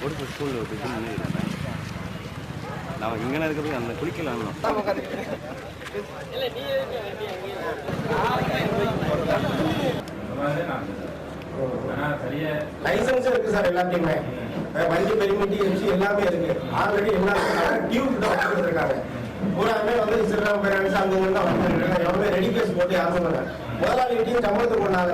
ஒரு ஸ்கூலில் நான் இங்கே இருக்கிறது அந்த குளிக்கலாம் லைசன்ஸ் இருக்கு சார் எல்லாத்தையுமே வண்டி பெருமிட்டி எம்சி எல்லாமே இருக்கு ஆல்ரெடி எல்லாம் டியூப் தான் இருக்காங்க பூராமே வந்து இஸ்லாம் பேரண்ட்ஸ் அங்கே தான் வந்துருக்காங்க எல்லாமே ரெடி கேஸ் போட்டு யாரும் முதலாளி வீட்டையும் சம்பளத்துக்கு கொண்டாங்க